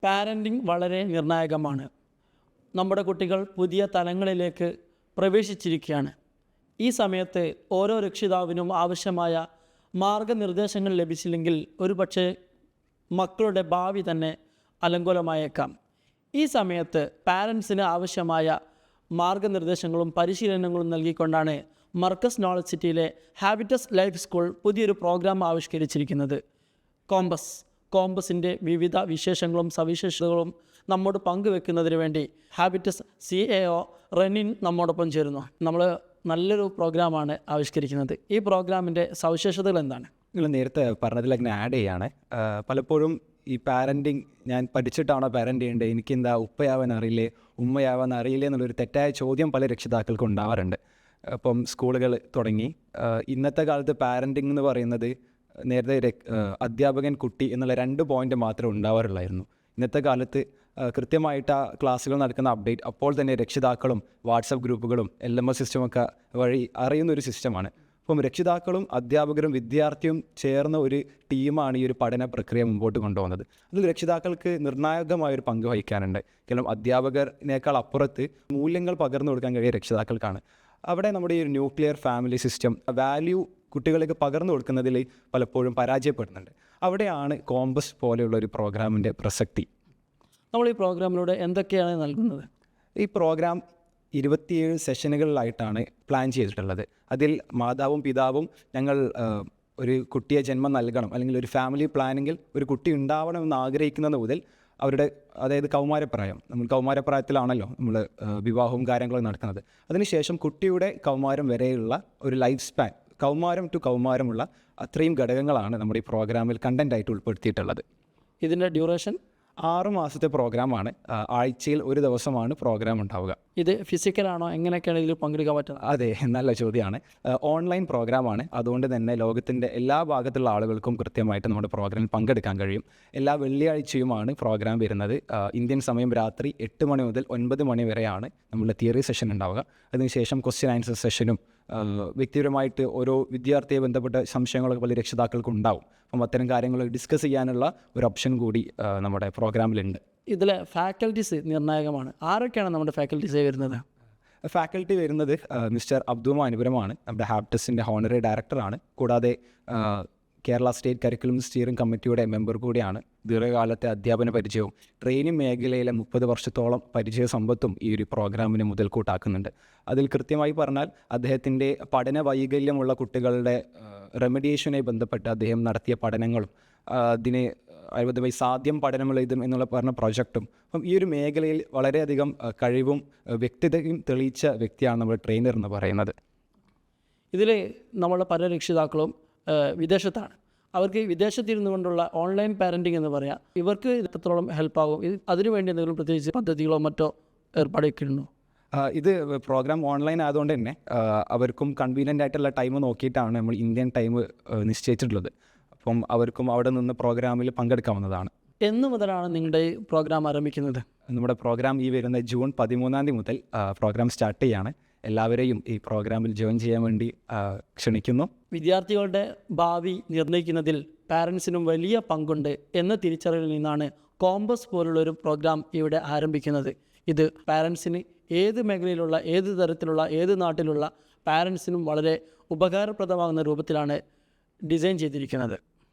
Parenting വളരെ നിർണായകമാണ്. നമ്മുടെ കുട്ടികൾ പുതിയ തലങ്ങളിലേക്ക് പ്രവേശിച്ചിരിക്കുകയാണ്. ഈ സമയത്ത് ഓരോ രക്ഷിതാവിനും ആവശ്യമായ മാർഗനിർദ്ദേശങ്ങൾ ലഭിച്ചില്ലെങ്കിൽ ഒരുപക്ഷെ മക്കളുടെ ഭാവി തന്നെ അലങ്കോലമായേക്കാം. ഈ സമയത്ത് പാരൻസിന് ആവശ്യമായ മാർഗനിർദ്ദേശങ്ങളും പരിശീലനങ്ങളും നൽകിക്കൊണ്ടാണ് മർക്കസ് നോളജ് സിറ്റിയിലെ ഹാബിറ്റസ് ലൈഫ് സ്കൂൾ പുതിയൊരു പ്രോഗ്രാം ആവിഷ്കരിച്ചിരിക്കുന്നത്. കോമ്പസിൻ്റെ വിവിധ വിശേഷങ്ങളും സവിശേഷതകളും നമ്മോട് പങ്കുവെക്കുന്നതിന് വേണ്ടി ഹാബിറ്റസ് CEO റെനിൻ നമ്മോടൊപ്പം ചേരുന്നു. നമ്മൾ നല്ലൊരു പ്രോഗ്രാമാണ് ആവിഷ്കരിക്കുന്നത്. ഈ പ്രോഗ്രാമിൻ്റെ സവിശേഷതകൾ എന്താണ്? നിങ്ങൾ നേരത്തെ പറഞ്ഞതിലേക്ക് ആഡ് ചെയ്യാണ്. പലപ്പോഴും ഈ പാരൻറ്റിങ് ഞാൻ പഠിച്ചിട്ടാണോ പാരൻ്റ് ചെയ്യേണ്ടത്, എനിക്കെന്താ ഉപ്പയാവാൻ അറിയില്ലേ, ഉമ്മയാവാൻ അറിയില്ലേ എന്നുള്ളൊരു തെറ്റായ ചോദ്യം പല രക്ഷിതാക്കൾക്കും ഉണ്ടാവാറുണ്ട്. അപ്പം സ്കൂളുകൾ തുടങ്ങി. ഇന്നത്തെ കാലത്ത് പാരൻറ്റിങ് എന്ന് പറയുന്നത് നേരത്തെ അധ്യാപകൻ കുട്ടി എന്നുള്ള 2 പോയിൻ്റ് മാത്രമേ ഉണ്ടാവാറുള്ളായിരുന്നു. ഇന്നത്തെ കാലത്ത് കൃത്യമായിട്ട് ആ ക്ലാസ്സുകൾ നടക്കുന്ന അപ്ഡേറ്റ് അപ്പോൾ തന്നെ രക്ഷിതാക്കളും വാട്സപ്പ് ഗ്രൂപ്പുകളും LMS സിസ്റ്റമൊക്കെ വഴി അറിയുന്നൊരു സിസ്റ്റമാണ്. അപ്പം രക്ഷിതാക്കളും അധ്യാപകരും വിദ്യാർത്ഥിയും ചേർന്ന ഒരു ടീമാണ് ഈ ഒരു പഠന പ്രക്രിയ മുമ്പോട്ട് കൊണ്ടുപോകുന്നത്. അതിൽ രക്ഷിതാക്കൾക്ക് നിർണായകമായൊരു പങ്ക് വഹിക്കാനുണ്ട്. കാരണം അധ്യാപകരേക്കാൾ അപ്പുറത്ത് മൂല്യങ്ങൾ പകർന്നു കൊടുക്കാൻ കഴിയുക രക്ഷിതാക്കൾക്കാണ്. അവിടെ നമ്മുടെ ഈ ഒരു ന്യൂക്ലിയർ ഫാമിലി സിസ്റ്റം വാല്യൂ കുട്ടികളിലേക്ക് പകർന്നു കൊടുക്കുന്നതിൽ പലപ്പോഴും പരാജയപ്പെടുന്നുണ്ട്. അവിടെയാണ് കോമ്പസ് പോലെയുള്ള ഒരു പ്രോഗ്രാമിൻ്റെ പ്രസക്തി. നമ്മൾ ഈ പ്രോഗ്രാമിലൂടെ എന്തൊക്കെയാണ് നൽകുന്നത്? ഈ പ്രോഗ്രാം 27 സെഷനുകളിലായിട്ടാണ് പ്ലാൻ ചെയ്തിട്ടുള്ളത്. അതിൽ മാതാവും പിതാവും ഞങ്ങൾ ഒരു കുട്ടിയെ ജന്മം നൽകണം അല്ലെങ്കിൽ ഒരു ഫാമിലി പ്ലാനിങ്ങിൽ ഒരു കുട്ടി ഉണ്ടാവണമെന്ന് ആഗ്രഹിക്കുന്നത് മുതൽ അവരുടെ അതായത് കൗമാരപ്രായം, നമ്മൾ കൗമാരപ്രായത്തിലാണല്ലോ നമ്മൾ വിവാഹവും കാര്യങ്ങളും നടക്കുന്നത്. അതിനുശേഷം കുട്ടിയുടെ കൗമാരം വരെയുള്ള ഒരു ലൈഫ് സ്പാൻ, കൗമാരം ടു കൗമാരമുള്ള അത്രയും ഘടകങ്ങളാണ് നമ്മുടെ ഈ പ്രോഗ്രാമിൽ കണ്ടൻ്റായിട്ട് ഉൾപ്പെടുത്തിയിട്ടുള്ളത്. ഇതിൻ്റെ ഡ്യൂറേഷൻ 6 മാസത്തെ പ്രോഗ്രാമാണ്. ആഴ്ചയിൽ 1 ദിവസമാണ് പ്രോഗ്രാം ഉണ്ടാവുക. ഇത് ഫിസിക്കലാണോ? എങ്ങനെയൊക്കെയാണ് ഇതിൽ പങ്കെടുക്കാൻ പറ്റുന്നത്? അതെ, നല്ല ചോദ്യമാണ്. ഓൺലൈൻ പ്രോഗ്രാമാണ്. അതുകൊണ്ട് തന്നെ ലോകത്തിൻ്റെ എല്ലാ ഭാഗത്തുള്ള ആളുകൾക്കും കൃത്യമായിട്ട് നമ്മുടെ പ്രോഗ്രാമിൽ പങ്കെടുക്കാൻ കഴിയും. എല്ലാ വെള്ളിയാഴ്ചയുമാണ് പ്രോഗ്രാം വരുന്നത്. ഇന്ത്യൻ സമയം രാത്രി 8 മണി മുതൽ 9 മണി വരെയാണ് നമ്മളുടെ തിയറി സെഷൻ ഉണ്ടാവുക. അതിനുശേഷം ക്വസ്റ്റ്യൻ ആൻസർ സെഷനും വ്യക്തിപരമായിട്ട് ഓരോ വിദ്യാർത്ഥിയെ ബന്ധപ്പെട്ട സംശയങ്ങളൊക്കെ പല രക്ഷിതാക്കൾക്കും ഉണ്ടാവും. അപ്പം അത്തരം കാര്യങ്ങൾ ഡിസ്കസ് ചെയ്യാനുള്ള ഒരു ഓപ്ഷൻ കൂടി നമ്മുടെ പ്രോഗ്രാമിലുണ്ട്. ഇതിലെ ഫാക്കൽറ്റീസ് നിർണായകമാണ്. ആരൊക്കെയാണ് നമ്മുടെ ഫാക്കൽറ്റീസ് വരുന്നത്? ഫാക്കൽറ്റി വരുന്നത് മിസ്റ്റർ അബ്ദുമ അനുപുരമാണ്. നമ്മുടെ ഹാബിറ്റസിൻ്റെ ഹോണറി ഡയറക്ടറാണ്. കൂടാതെ കേരള സ്റ്റേറ്റ് കരിക്കുലം സ്റ്റിയറിംഗ് കമ്മിറ്റിയുടെ മെമ്പർ കൂടിയാണ്. ദീർഘകാലത്തെ അധ്യാപന പരിചയവും ട്രെയിനിങ് മേഖലയിലെ 30 വർഷത്തോളം പരിചയ സമ്പത്തും ഈ ഒരു പ്രോഗ്രാമിന് മുതൽക്കൂട്ടാക്കുന്നുണ്ട്. അതിൽ കൃത്യമായി പറഞ്ഞാൽ അദ്ദേഹത്തിൻ്റെ പഠന വൈകല്യമുള്ള കുട്ടികളുടെ റെമഡിയേഷനുമായി ബന്ധപ്പെട്ട് അദ്ദേഹം നടത്തിയ പഠനങ്ങളും അതിനെ അതുമായി സാധ്യം പഠനമുള്ള ഇതും എന്നുള്ള പറഞ്ഞ പ്രൊജക്റ്റും, അപ്പം ഈ ഒരു മേഖലയിൽ വളരെയധികം കഴിവും വ്യക്തിതയും തെളിയിച്ച വ്യക്തിയാണ് നമ്മുടെ ട്രെയിനർ എന്ന് പറയുന്നത്. ഇതിൽ നമ്മളെ പല രക്ഷിതാക്കളും വിദേശത്താണ്. അവർക്ക് വിദേശത്തിരുന്നു കൊണ്ടുള്ള ഓൺലൈൻ പാരൻറ്റിങ് എന്ന് പറയാം. ഇവർക്ക് എത്രത്തോളം ഹെൽപ്പാകും? അതിനുവേണ്ടി എന്തെങ്കിലും പ്രത്യേകിച്ച് പദ്ധതികളോ മറ്റോ ഏർപ്പാടൊക്കെയുണ്ടോ? ഇത് പ്രോഗ്രാം ഓൺലൈൻ ആയതുകൊണ്ട് തന്നെ അവർക്കും കൺവീനിയൻ്റ് ആയിട്ടുള്ള ടൈം നോക്കിയിട്ടാണ് നമ്മൾ ഇന്ത്യൻ ടൈം നിശ്ചയിച്ചിട്ടുള്ളത്. അപ്പം അവർക്കും അവിടെ നിന്ന് പ്രോഗ്രാമിൽ പങ്കെടുക്കാവുന്നതാണ്. എന്ന് മുതലാണ് നിങ്ങളുടെ പ്രോഗ്രാം ആരംഭിക്കുന്നത്? നമ്മുടെ പ്രോഗ്രാം ഈ വരുന്ന ജൂൺ 13 മുതൽ പ്രോഗ്രാം സ്റ്റാർട്ട് ചെയ്യാണ്. എല്ലാവരെയും ഈ പ്രോഗ്രാമിൽ ജോയിൻ ചെയ്യാൻ വേണ്ടി ക്ഷണിക്കുന്നു. വിദ്യാർത്ഥികളുടെ ഭാവി നിർണ്ണയിക്കുന്നതിൽ പാരൻസിനും വലിയ പങ്കുണ്ട് എന്ന തിരിച്ചറിവിൽ നിന്നാണ് കോമ്പസ് പോലുള്ളൊരു പ്രോഗ്രാം ഇവിടെ ആരംഭിക്കുന്നത്. ഇത് പാരൻസിന് ഏത് മേഖലയിലുള്ള, ഏത് തരത്തിലുള്ള, ഏത് നാട്ടിലുള്ള പാരൻസിനും വളരെ ഉപകാരപ്രദമാകുന്ന രൂപത്തിലാണ് ഡിസൈൻ ചെയ്തിരിക്കുന്നത്.